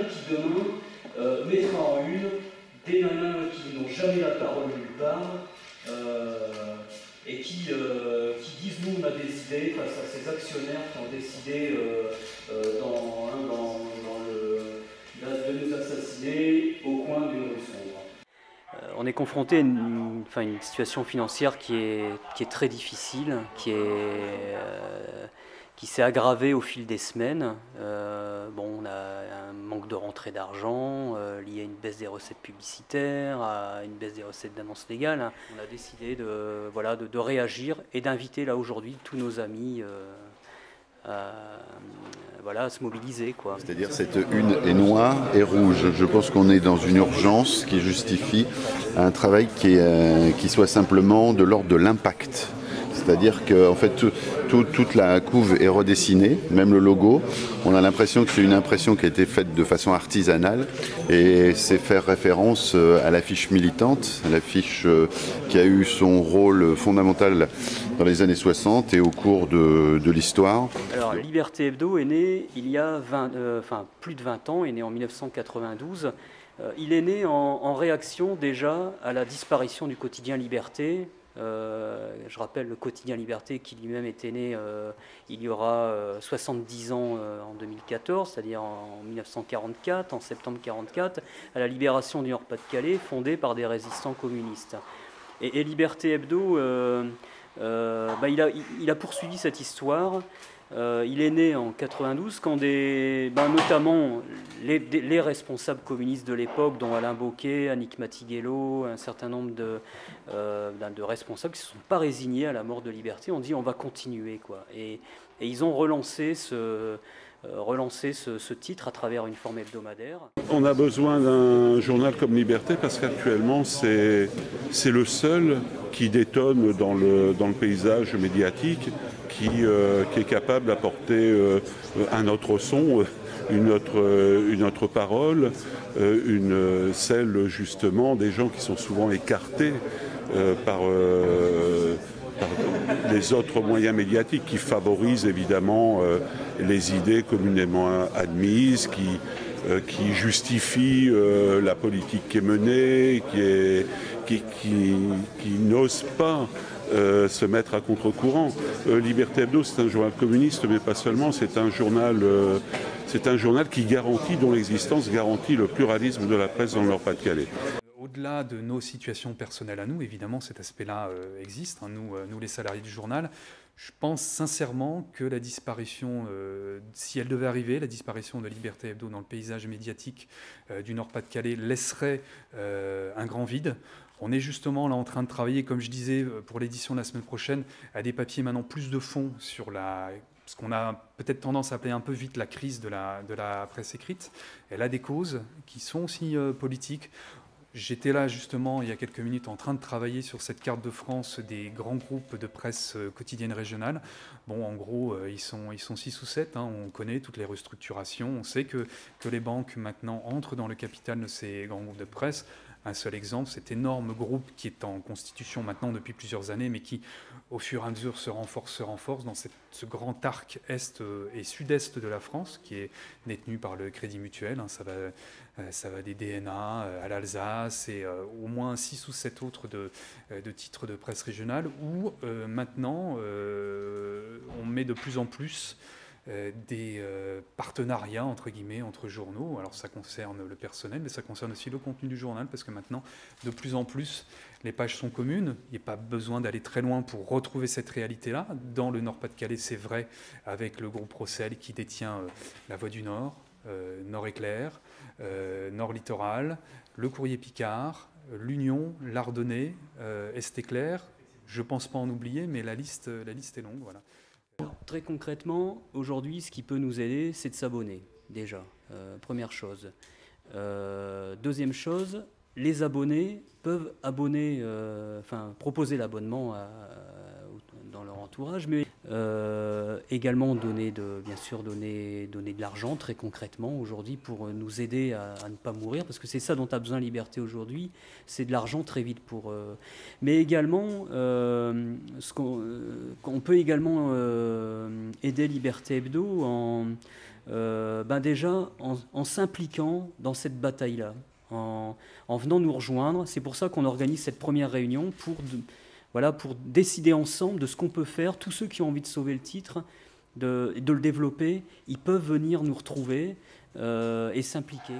qui demain mettra en une des nanas qui n'ont jamais la parole nulle part et qui disent nous on a décidé face à ces actionnaires qui ont décidé de nous assassiner au coin d'une rue sombre. On est confronté à une situation financière qui est très difficile, qui s'est aggravée au fil des semaines. On a un manque de rentrée d'argent lié à une baisse des recettes publicitaires, à une baisse des recettes d'annonces légales. On a décidé de réagir et d'inviter là aujourd'hui tous nos amis à se mobiliser. C'est-à-dire cette une est noire et rouge. Je pense qu'on est dans une urgence qui justifie un travail qui soit simplement de l'ordre de l'impact. C'est-à-dire que en fait, toute la couve est redessinée, même le logo. On a l'impression que c'est une impression qui a été faite de façon artisanale et c'est faire référence à l'affiche militante, à l'affiche qui a eu son rôle fondamental dans les années 60 et au cours de l'histoire. Alors, Liberté Hebdo est né il y a plus de 20 ans, est né en 1992. Il est né en réaction déjà à la disparition du quotidien Liberté. Je rappelle le quotidien Liberté qui lui-même était né il y aura 70 ans en 2014, c'est-à-dire en 1944, en septembre 1944, à la libération du Nord-Pas-de-Calais, fondée par des résistants communistes. Et Liberté Hebdo, il a poursuivi cette histoire. Il est né en 92 quand notamment les responsables communistes de l'époque, dont Alain Bocquet, Annick Matiguello, un certain nombre de responsables qui ne se sont pas résignés à la mort de Liberté, ont dit on va continuer. Et ils ont relancé ce titre à travers une forme hebdomadaire. On a besoin d'un journal comme Liberté parce qu'actuellement c'est le seul qui détonne dans le paysage médiatique, qui est capable d'apporter un autre son, une autre parole, celle justement des gens qui sont souvent écartés par les autres moyens médiatiques qui favorisent évidemment les idées communément admises, qui justifient la politique qui est menée, qui n'osent pas se mettre à contre-courant. Liberté Hebdo, c'est un journal communiste, mais pas seulement, c'est un journal qui garantit, dont l'existence garantit le pluralisme de la presse dans le Nord-Pas-de-Calais. Au-delà de nos situations personnelles à nous, évidemment, cet aspect-là existe, nous les salariés du journal. Je pense sincèrement que la disparition, si elle devait arriver, la disparition de Liberté Hebdo dans le paysage médiatique du Nord-Pas-de-Calais laisserait un grand vide. On est justement là en train de travailler, comme je disais, pour l'édition de la semaine prochaine, à des papiers maintenant plus de fond sur ce qu'on a peut-être tendance à appeler un peu vite la crise de la presse écrite. Elle a des causes qui sont aussi politiques. J'étais là justement il y a quelques minutes en train de travailler sur cette carte de France des grands groupes de presse quotidienne régionale. En gros, ils sont 6 ou 7, on connaît toutes les restructurations, on sait que les banques maintenant entrent dans le capital de ces grands groupes de presse. Un seul exemple, cet énorme groupe qui est en constitution maintenant depuis plusieurs années, mais qui, au fur et à mesure, se renforce dans ce grand arc est et sud-est de la France, qui est détenu par le Crédit Mutuel. Ça va des DNA à l'Alsace et au moins 6 ou 7 autres de titres de presse régionale, où maintenant, on met de plus en plus des partenariats entre guillemets entre journaux. Alors ça concerne le personnel, mais ça concerne aussi le contenu du journal, parce que maintenant de plus en plus les pages sont communes. Il n'y a pas besoin d'aller très loin pour retrouver cette réalité-là. Dans le Nord-Pas-de-Calais, c'est vrai, avec le groupe Procel qui détient La Voix du Nord, Nord Éclair, Nord Littoral, Le Courrier Picard, l'Union, l'Ardennais, Est Éclair. Je ne pense pas en oublier, mais la liste est longue. Voilà. Très concrètement, aujourd'hui, ce qui peut nous aider, c'est de s'abonner, déjà. Première chose. Deuxième chose, les abonnés peuvent proposer l'abonnement dans leur entourage, mais également donner de l'argent très concrètement aujourd'hui pour nous aider à ne pas mourir, parce que c'est ça dont a besoin Liberté aujourd'hui, c'est de l'argent très vite pour mais également on peut également aider Liberté Hebdo déjà en s'impliquant dans cette bataille-là, en venant nous rejoindre. C'est pour ça qu'on organise cette première réunion pour décider ensemble de ce qu'on peut faire. Tous ceux qui ont envie de sauver le titre, de le développer, ils peuvent venir nous retrouver et s'impliquer.